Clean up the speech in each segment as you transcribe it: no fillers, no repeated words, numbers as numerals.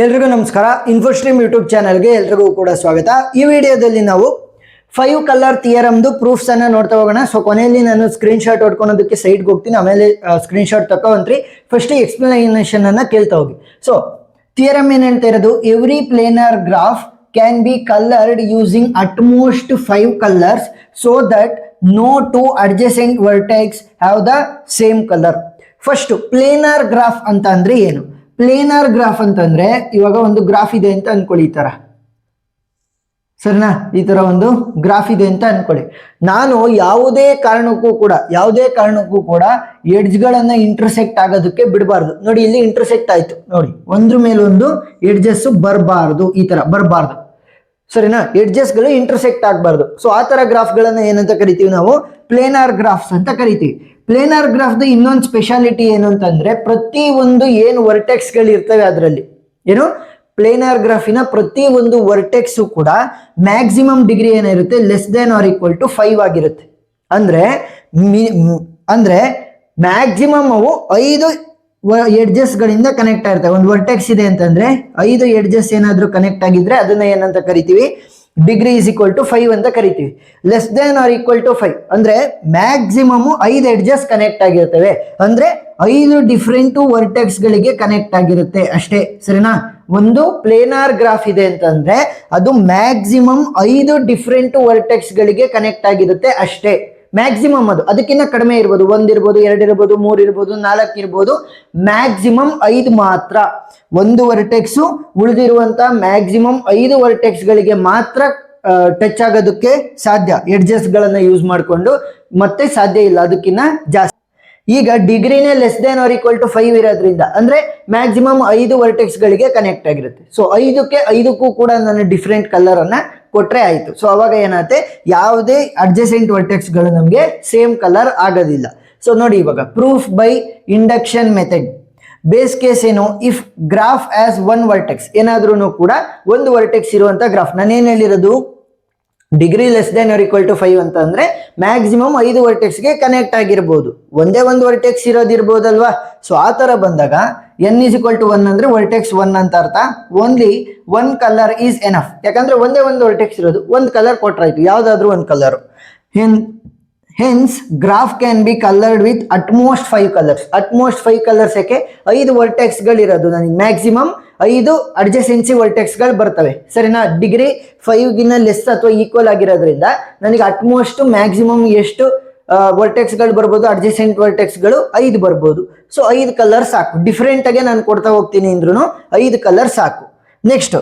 ಎಲ್ರಿಗೂ ನಮಸ್ಕಾರ. ಇನ್ಫೋಸ್ಟ್ರೀಮ್ ಯೂಟ್ಯೂಬ್ ಚಾನಲ್ಗೆ ಎಲ್ರಿಗೂ ಕೂಡ ಸ್ವಾಗತ. ಈ ವಿಡಿಯೋದಲ್ಲಿ ನಾವು 5 ಕಲರ್ ಥಿಯರಮ್ದು ಪ್ರೂಫ್ಸ್ ಅನ್ನ ನೋಡ್ತಾ ಹೋಗೋಣ. ಸೊ ಕೊನೆಯಲ್ಲಿ ನಾನು ಸ್ಕ್ರೀನ್ ಶಾಟ್ ಹೊಡ್ಕೊಳೋದಕ್ಕೆ ಸೈಡ್ಗೆ ಹೋಗ್ತೀನಿ, ಆಮೇಲೆ ಸ್ಕ್ರೀನ್ ಶಾಟ್ ತಗೊಂಡ್ರಿ. ಫಸ್ಟ್ ಎಕ್ಸ್ಪ್ಲನೇಷನ್ ಅನ್ನ ಕೇಳ್ತಾ ಹೋಗಿ. ಸೊ ಥಿಯರಮ್ ಏನ್ ಹೇಳ್ತಾ ಇರೋದು, every planar graph can be coloured using utmost 5 colours so that no two adjacent vertex have the same color. First planar graph ಅಂತ ಅಂದ್ರೆ ಏನು? ಪ್ಲೇನರ್ ಗ್ರಾಫ್ ಅಂತಂದ್ರೆ ಇವಾಗ ಒಂದು ಗ್ರಾಫ್ ಇದೆ ಅಂತ ಅನ್ಕೊಳ್ಳಿ, ಈ ತರ ಸರಿನಾ? ಈ ತರ ಒಂದು ಗ್ರಾಫ್ ಇದೆ ಅಂತ ಅನ್ಕೊಳ್ಳಿ. ನಾನು ಯಾವುದೇ ಕಾರಣಕ್ಕೂ ಕೂಡ ಎಡ್ಜ್ ಗಳನ್ನ ಇಂಟರ್ಸೆಕ್ಟ್ ಆಗೋದಕ್ಕೆ ಬಿಡಬಾರ್ದು. ನೋಡಿ, ಇಲ್ಲಿ ಇಂಟರ್ಸೆಕ್ಟ್ ಆಯ್ತು, ನೋಡಿ ಒಂದ್ರ ಮೇಲೊಂದು ಎಡ್ಜಸ್ ಬರಬಾರ್ದು, ಈ ತರ ಬರಬಾರ್ದು, ಸರಿನಾ? ಎಡ್ಜಸ್ ಗಳು ಇಂಟರ್ಸೆಕ್ಟ್ ಆಗಬಾರ್ದು. ಸೊ ಆ ತರ ಗ್ರಾಫ್ ಗಳನ್ನ ಏನಂತ ಕರಿತೀವಿ ನಾವು? ಪ್ಲೇನರ್ ಗ್ರಾಫ್ಸ್ ಅಂತ ಕರಿತೀವಿ. ಪ್ಲೇನರ್ ಗ್ರಾಫ್ ಇನ್ನೊಂದು ಸ್ಪೆಷಾಲಿಟಿ ಏನು ಅಂತಂದ್ರೆ, ಪ್ರತಿ ಒಂದು ಏನು ವರ್ಟೆಕ್ಸ್ ಗಳು ಇರ್ತವೆ ಅದರಲ್ಲಿ ಏನು ಪ್ಲೇನರ್ ಗ್ರಾಫಿನ ಪ್ರತಿ ಒಂದು ವರ್ಟೆಕ್ಸ್ ಕೂಡ ಮ್ಯಾಕ್ಸಿಮಮ್ ಡಿಗ್ರಿ ಏನಿರುತ್ತೆ, less than or equal to 5 ಆಗಿರುತ್ತೆ. ಅಂದ್ರೆ ಮ್ಯಾಕ್ಸಿಮಮ್ ಅವು 5 ಎಡ್ಜಸ್ ಗಳಿಂದ ಕನೆಕ್ಟ್ ಆಗಿರ್ತವೆ. ಒಂದು ವರ್ಟೆಕ್ಸ್ ಇದೆ ಅಂತಂದ್ರೆ 5 ಎಡ್ಜಸ್ ಏನಾದ್ರೂ ಕನೆಕ್ಟ್ ಆಗಿದ್ರೆ ಅದನ್ನ ಏನಂತ ಕರಿತೀವಿ? ಡಿಗ್ರಿ ಇಸ್ ಈಕ್ವಲ್ ಟು 5 ಅಂತ ಕರಿತೀವಿ. Less than or equal to 5 ಅಂದ್ರೆ ಮ್ಯಾಕ್ಸಿಮಮ್ 5 ಎಡ್ಜಸ್ ಕನೆಕ್ಟ್ ಆಗಿರ್ತವೆ, ಅಂದ್ರೆ 5 ಡಿಫ್ರೆಂಟ್ ವರ್ಟೆಕ್ಸ್ ಗಳಿಗೆ ಕನೆಕ್ಟ್ ಆಗಿರುತ್ತೆ ಅಷ್ಟೇ, ಸರಿನಾ? ಒಂದು ಪ್ಲೇನರ್ ಗ್ರಾಫ್ ಇದೆ ಅಂತಂದ್ರೆ ಅದು ಮ್ಯಾಕ್ಸಿಮಮ್ 5 ಡಿಫ್ರೆಂಟ್ ವರ್ಟೆಕ್ಸ್ ಗಳಿಗೆ ಕನೆಕ್ಟ್ ಆಗಿರುತ್ತೆ ಅಷ್ಟೇ. ಮ್ಯಾಕ್ಸಿಮಮ್ ಅದಕ್ಕಿಂತ ಕಡಿಮೆ ಇರ್ಬೋದು, 1 ಇರ್ಬೋದು, 2 ಇರ್ಬೋದು, 3 ಇರ್ಬೋದು, 4 ಇರ್ಬೋದು, ಮ್ಯಾಕ್ಸಿಮಮ್ 5 ಮಾತ್ರ. ಒಂದು ವರ್ಟೆಕ್ಸ್ ಉಳಿದಿರುವಂತ ಮ್ಯಾಕ್ಸಿಮಮ್ 5 ವರ್ಟೆಕ್ಸ್ ಗಳಿಗೆ ಮಾತ್ರ ಟಚ್ ಆಗೋದಕ್ಕೆ ಸಾಧ್ಯ, ಎಡ್ಜಸ್ ಗಳನ್ನ ಯೂಸ್ ಮಾಡಿಕೊಂಡು, ಮತ್ತೆ ಸಾಧ್ಯ ಇಲ್ಲ ಅದಕ್ಕಿಂತ ಜಾಸ್ತಿ. ಈಗ ಡಿಗ್ರಿನೇ less than or equal to 5 ಇರೋದ್ರಿಂದ ಅಂದ್ರೆ ಮ್ಯಾಕ್ಸಿಮಮ್ 5 ವರ್ಟೆಕ್ಸ್ ಗಳಿಗೆ ಕನೆಕ್ಟ್ ಆಗಿರುತ್ತೆ. ಸೊ 5ಕ್ಕೂ ಕೂಡ ನಾನು ಡಿಫ್ರೆಂಟ್ ಕಲರ್ ಅನ್ನ ಕೊಟ್ರೆ ಆಯ್ತು. ಸೊ ಅವಾಗ ಏನಾಗುತ್ತೆ, ಯಾವುದೇ ಅಡ್ಜಸೆಂಟ್ ವರ್ಟೆಕ್ಸ್ ಗಳು ನಮಗೆ ಸೇಮ್ ಕಲರ್ ಆಗೋದಿಲ್ಲ. ಸೊ ನೋಡಿ, ಇವಾಗ proof by induction method. Base case ಏನು? ಇಫ್ ಗ್ರಾಫ್ ಆಸ್ 1 ವರ್ಟೆಕ್ಸ್, ಏನಾದ್ರೂ ಕೂಡ ಒಂದು ವರ್ಟೆಕ್ಸ್ ಇರುವಂತ ಗ್ರಾಫ್. ನಾನೇನ್ ಹೇಳಿರೋದು, degree less than or equal to 5 ಅಂತ ಅಂದ್ರೆ ಮ್ಯಾಕ್ಸಿಮಮ್ 5 ವರ್ಟೆಕ್ಸ್ ಗೆ ಕನೆಕ್ಟ್ ಆಗಿರ್ಬೋದು, ಒಂದೇ ಒಂದು ವರ್ಟೆಕ್ಸ್ ಇರೋದಿರ್ಬೋದಲ್ವಾ? ಸೊ ಆ ತರ ಬಂದಾಗ n ಇಸ್ ಈಕ್ವಲ್ ಟು 1 ಅಂದ್ರೆ ವರ್ಟೆಕ್ಸ್ 1 ಅಂತ ಅರ್ಥ. ಓನ್ಲಿ 1 ಕಲರ್ ಈಸ್ ಎನಫ್, ಯಾಕಂದ್ರೆ ಒಂದೇ ಒಂದು ವರ್ಟೆಕ್ಸ್ ಇರೋದು, ಒಂದು ಕಲರ್ ಕೊಟ್ರಾಯ್ತು, ಯಾವ್ದಾದ್ರು ಒಂದು colour. Hence graph can be coloured with utmost 5 colours. Utmost 5 colours ಯಾಕೆ? 5 ವರ್ಟೆಕ್ಸ್ ಗಳಿರೋದು, ನನಗೆ ಮ್ಯಾಕ್ಸಿಮಮ್ 5 ಅಡ್ಜಸೆನ್ಸಿ ವರ್ಟೆಕ್ಸ್ ಗಳು ಬರ್ತವೆ, ಸರಿನಾ? ಡಿಗ್ರಿ 5 ಗಿನ್ನ ಲೆಸ್ ಅಥವಾ ಈಕ್ವಲ್ ಆಗಿರೋದ್ರಿಂದ ನನಗೆ ಅಟ್ಮೋಸ್ಟ್ ಮ್ಯಾಕ್ಸಿಮಮ್ ಎಷ್ಟು ವರ್ಟೆಕ್ಸ್ ಗಳು ಬರ್ಬೋದು? ಅಡ್ಜಸೆಂಟ್ ವರ್ಟೆಕ್ಸ್ ಗಳು 5 ಬರ್ಬೋದು. ಸೊ 5 ಕಲರ್ ಸಾಕು. ಡಿಫ್ರೆಂಟ್ ಆಗಿ ನಾನು ಕೊಡ್ತಾ ಹೋಗ್ತೀನಿ ಅಂದ್ರೂ 5 ಕಲರ್ ಸಾಕು. ನೆಕ್ಸ್ಟ್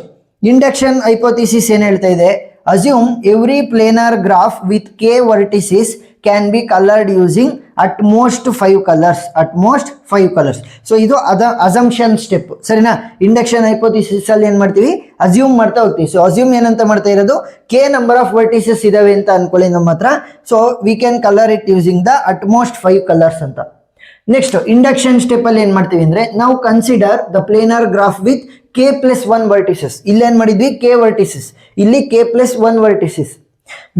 ಇಂಡಕ್ಷನ್ ಹೈಪೋಥಿಸಿಸ್ ಏನ್ ಹೇಳ್ತಾ ಇದೆ? Assume every planar graph with k vertices can be coloured using at most 5 colours. At most 5 colours. So ಇದು ಅಸಂಪ್ಷನ್ ಸ್ಟೆಪ್, ಸರಿನಾ? ಇಂಡಕ್ಷನ್ ಹೈಪೋಥಿಸಿಸ್ ಅಲ್ಲಿ ಏನ್ ಮಾಡ್ತೀವಿ? ಅಸ್ಯೂಮ್ ಮಾಡ್ತಾ ಹೋಗ್ತೀವಿ. ಸೊ ಅಸ್ಯೂಮ್ ಏನಂತ ಮಾಡ್ತಾ ಇರೋದು, k ನಂಬರ್ ಆಫ್ ವರ್ಟಿಸಸ್ ಇದಾವೆ ಅಂತ ಅನ್ಕೊಳ್ಳಿ ನಮ್ಮ ಹತ್ರ. So we can colour it using the at most 5 colours ಅಂತ. ನೆಕ್ಸ್ಟ್ ಇಂಡಕ್ಷನ್ ಸ್ಟೆಪ್ ಅಲ್ಲಿ ಏನ್ ಮಾಡ್ತೀವಿ ಅಂದ್ರೆ, ನಾವು consider the planar graph with k+1 vertices. ಇಲ್ಲಿ ಏನ್ ಮಾಡಿದ್ವಿ? k ವರ್ಟಿಸಸ್, ಇಲ್ಲಿ k+1 vertices.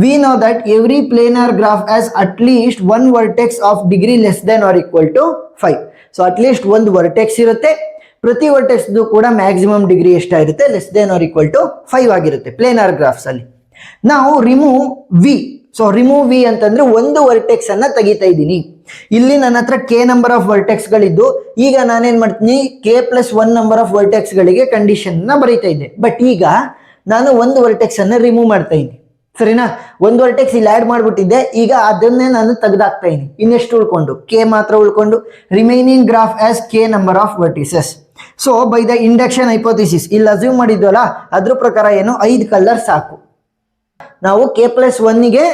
We know that every planar graph has at least one vertex of degree less than or equal to 5. So at least ಒಂದು vertex ಇರುತ್ತೆ, ಪ್ರತಿ vertex ಕೂಡ maximum degree ಎಷ್ಟಾಗಿರುತ್ತೆ? Less than or equal to 5 ಆಗಿರುತ್ತೆ planar graphs ಅಲ್ಲಿ. ನಾವು remove v. So remove v ಅಂತಂದ್ರೆ ಒಂದು ವರ್ಟೆಕ್ಸ್ ಅನ್ನ ತೆಗಿತಾ ಇದ್ದೀನಿ. ಇಲ್ಲಿ ನನ್ನ ಹತ್ರ k ನಂಬರ್ ಆಫ್ ವರ್ಟೆಕ್ಸ್ ಗಳಿದ್ದು, ಈಗ ನಾನೇನ್ ಮಾಡ್ತೀನಿ? k+1 ನಂಬರ್ ಆಫ್ ವರ್ಟೆಕ್ಸ್ ಗಳಿಗೆ ಕಂಡೀಷನ್ ನ ಬರೀತಾ ಇದ್ದೆ. ಬಟ್ ಈಗ ನಾನು ಒಂದು ವರ್ಟೆಕ್ಸ್ ಅನ್ನ ರಿಮೂವ್ ಮಾಡ್ತಾ ಇದ್ದೀನಿ, ಸರಿನಾ? ಒಂದು ವರ್ಟೆಕ್ಸ್ ಇಲ್ಲಿ ಆಡ್ ಮಾಡ್ಬಿಟ್ಟಿದ್ದೆ, ಈಗ ಅದನ್ನೇ ನಾನು ತೆಗೆದಾಕ್ತಾ ಇದ್ದೀನಿ. ಇನ್ನೆಷ್ಟು ಉಳ್ಕೊಂಡು? k ಮಾತ್ರ ಉಳ್ಕೊಂಡು. Remaining graph as k number of vertices. So by the induction hypothesis ಇಲ್ಲಿ ಅಸ್ಯೂಮ್ ಮಾಡಿದ್ವಲ್ಲ, ಅದ್ರ ಪ್ರಕಾರ ಏನು? 5 ಕಲರ್ ಸಾಕು. ನಾವು k+1 ಗೆ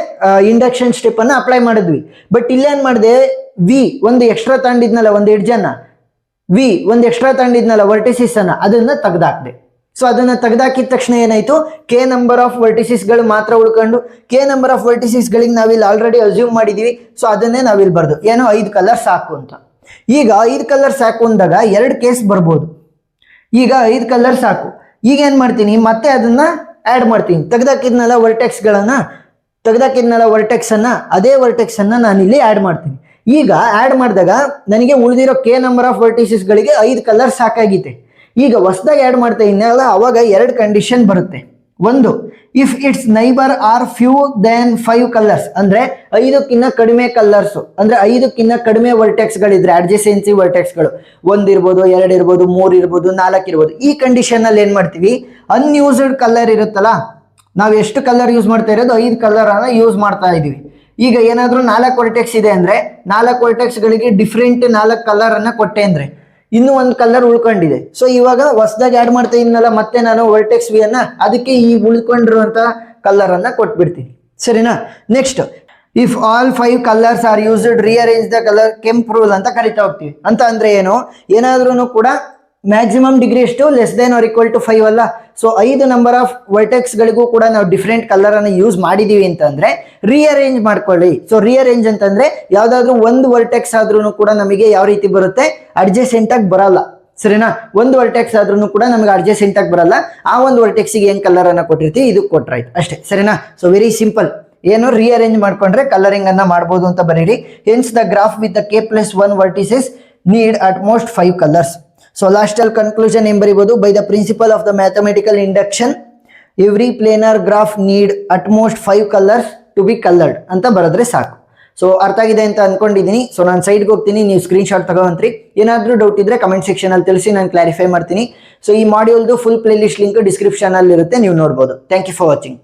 ಇಂಡಕ್ಷನ್ ಸ್ಟೆಪ್ ಅನ್ನ ಅಪ್ಲೈ ಮಾಡಿದ್ವಿ. ಬಟ್ ಇಲ್ಲೇನ್ ಮಾಡಿದೆ? ವಿ ಒಂದು ಎಕ್ಸ್ಟ್ರಾ ತಗೊಂಡಿದ್ನಲ್ಲ, ಒಂದು ಎಡ್ಜ್ ಅನ್ನ, ವಿ ಒಂದು ಎಕ್ಸ್ಟ್ರಾ ತಗೊಂಡಿದ್ನಲ್ಲ ವರ್ಟಿಸಿಸ್ ಅನ್ನ, ಅದನ್ನ ತೆಗೆದಾಕ್ದೆ. ಸೊ ಅದನ್ನ ತೆಗೆದಾಕಿದ ತಕ್ಷಣ ಏನಾಯ್ತು? k ನಂಬರ್ ಆಫ್ ವರ್ಟಿಸಿಸ್ ಗಳು ಮಾತ್ರ ಉಳ್ಕೊಂಡು, k ನಂಬರ್ ಆಫ್ ವರ್ಟಿಸಿಸ್ ಗಳಿಗೆ ನಾವಿಲ್ಲಿ ಆಲ್ರೆಡಿ ಅಸ್ಯೂಮ್ ಮಾಡಿದೀವಿ. ಸೊ ಅದನ್ನೇ ನಾವಿಲ್ಲಿ ಬರ್ದು ಏನೋ 5 ಕಲರ್ ಸಾಕು ಅಂತ. ಈಗ 5 ಕಲರ್ ಸಾಕು ಅಂದಾಗ 2 ಕೇಸ್ ಬರ್ಬೋದು. ಈಗ 5 ಕಲರ್ ಸಾಕು. ಈಗ ಏನ್ ಮಾಡ್ತೀನಿ? ಮತ್ತೆ ಅದನ್ನ ಆಡ್ ಮಾಡ್ತೀನಿ. ತೆಗೆದಾಕಿದ್ನಲ್ಲ ವರ್ಟೆಕ್ಸ್ ಅನ್ನ, ಅದೇ ವರ್ಟೆಕ್ಸ್ ಅನ್ನ ನಾನು ಇಲ್ಲಿ ಆಡ್ ಮಾಡ್ತೀನಿ. ಈಗ ಆಡ್ ಮಾಡಿದಾಗ ನನಗೆ ಉಳಿದಿರೋ k ನಂಬರ್ ಆಫ್ ವರ್ಟಿಸಿಸ್ ಗಳಿಗೆ 5 ಕಲರ್ ಸಾಕಾಗಿದೆ. ಈಗ ಹೊಸದಾಗಿ ಆ್ಯಡ್ ಮಾಡ್ತಾ ಇನ್ನೆಲ್ಲ ಅವಾಗ 2 ಕಂಡೀಷನ್ ಬರುತ್ತೆ. ಒಂದು, if its neighbour are few than 5 colours, ಅಂದ್ರೆ 5ಕ್ಕಿಂತ ಕಡಿಮೆ ಕಲರ್ಸ್, ಅಂದ್ರೆ 5ಕ್ಕಿಂತ ಕಡಿಮೆ ವರ್ಟೆಕ್ಸ್ಗಳಿದ್ರೆ ಅಡ್ಜಸೆನ್ಸಿ ವರ್ಟೆಕ್ಸ್ಗಳು 1 ಇರ್ಬೋದು, 2 ಇರ್ಬೋದು, 3 ಇರ್ಬೋದು, 4 ಇರ್ಬೋದು. ಈ ಕಂಡೀಷನ್ ಅಲ್ಲಿ ಏನ್ ಮಾಡ್ತೀವಿ, ಅನ್ಯೂಸ್ಡ್ ಕಲರ್ ಇರುತ್ತಲ್ಲ, ನಾವು ಎಷ್ಟು ಕಲರ್ ಯೂಸ್ ಮಾಡ್ತಾ ಇರೋದು 5 ಕಲರ್ ಅನ್ನ ಯೂಸ್ ಮಾಡ್ತಾ ಇದೀವಿ. ಈಗ ಏನಾದ್ರೂ 4 ವರ್ಟೆಕ್ಸ್ ಇದೆ ಅಂದ್ರೆ 4 ವರ್ಟೆಕ್ಸ್ಗಳಿಗೆ ಡಿಫ್ರೆಂಟ್ 4 ಕಲರ್ ಅನ್ನ ಕೊಟ್ಟೆ ಅಂದ್ರೆ ಇನ್ನೂ 1 ಕಲರ್ ಉಳ್ಕೊಂಡಿದೆ. ಸೊ ಇವಾಗ ಹೊಸದಾಗಿ ಆಡ್ ಮಾಡ್ತಾ ಇದೀನಲ್ಲ, ಮತ್ತೆ ನಾನು ವರ್ಟೆಕ್ಸ್ ವಿ ಅನ್ನ ಅದಕ್ಕೆ ಈ ಉಳ್ಕೊಂಡಿರುವಂತ ಕಲರ್ ಅನ್ನ ಕೊಟ್ಬಿಡ್ತೀನಿ. ಸರಿನಾ? Next, if all 5 colours are used rearrange the colour Kempe rule ಅಂತ ಕರಿತಾ ಹೋಗ್ತೀವಿ. ಅಂತ ಅಂದ್ರೆ ಏನು, ಏನಾದ್ರೂ ಕೂಡ ಮ್ಯಾಕ್ಸಿಮಮ್ ಡಿಗ್ರಿ ಎಷ್ಟು, less than or equal to 5 ಅಲ್ಲ. ಸೊ 5 ನಂಬರ್ ಆಫ್ ವರ್ಟೆಕ್ಸ್ ಗಳಿಗೂ ಕೂಡ ನಾವು ಡಿಫ್ರೆಂಟ್ ಕಲರ್ ಅನ್ನು ಯೂಸ್ ಮಾಡಿದೀವಿ ಅಂತಂದ್ರೆ ರಿಅರೇಂಜ್ ಮಾಡ್ಕೊಳ್ಳಿ. ಸೊ ರಿಅರೇಂಜ್ ಅಂತಂದ್ರೆ ಯಾವ್ದಾದ್ರು ಒಂದು ವರ್ಟೆಕ್ಸ್ ಆದ್ರೂ ಕೂಡ ನಮಗೆ ಯಾವ ರೀತಿ ಬರುತ್ತೆ, ಅಡ್ಜಸೆಂಟ್ ಆಗಿ ಬರಲ್ಲ. ಸರಿನಾ? ಒಂದು ವರ್ಟೆಕ್ಸ್ ಆದ್ರೂ ಕೂಡ ನಮಗೆ ಅಡ್ಜಸೆಂಟ್ ಆಗಿ ಬರಲ್ಲ. ಆ ಒಂದು ವರ್ಟೆಕ್ಸ್ಗೆ ಏನ್ ಕಲರ್ ಅನ್ನ ಕೊಟ್ಟಿರ್ತೀವಿ ಇದಕ್ಕೆ ಕೊಟ್ರಾಯ್ತು ಅಷ್ಟೇ. ಸರಿನಾ? So very simple. ಏನು, ರಿಅರೇಂಜ್ ಮಾಡ್ಕೊಂಡ್ರೆ ಕಲರಿಂಗ್ ಅನ್ನ ಮಾಡಬಹುದು ಅಂತ ಬರೀರಿ. Hence the graph with the k+1 vertices need at most 5 colours. So last ಅಲ್ಲಿ ಕನ್ಕ್ಲೂಷನ್ ಏನ್ ಬರೀಬಹುದು, by the principle of the mathematical induction every planar graph need at most 5 colours to be coloured ಅಂತ ಬರೆದ್ರೆ ಸಾಕು. So ಅರ್ಥ ಆಗಿದೆ ಅಂತ ಅನ್ಕೊಂಡಿದ್ದೀನಿ. ಸೊ ನಾನು ಸೈಡ್ಗೆ ಹೋಗ್ತೀನಿ, ನೀವು ಸ್ಕ್ರೀನ್ ಶಾಟ್ ತಗೋಂತ್ರಿ. ಏನಾದ್ರೂ ಡೌಟ್ ಇದ್ರೆ ಕಮೆಂಟ್ ಸೆಕ್ಷನ್ ಅಲ್ಲಿ ತಿಳಿಸಿ, ನಾನು ಕ್ಲಾರಿಫೈ ಮಾಡ್ತೀನಿ. ಸೊ ಈ ಮಾಡ್ಯೂಲ್ದು full playlist link description ಅಲ್ಲಿ ಇರುತ್ತೆ, ನೀವು ನೋಡ್ಬೋದು. Thank you for watching.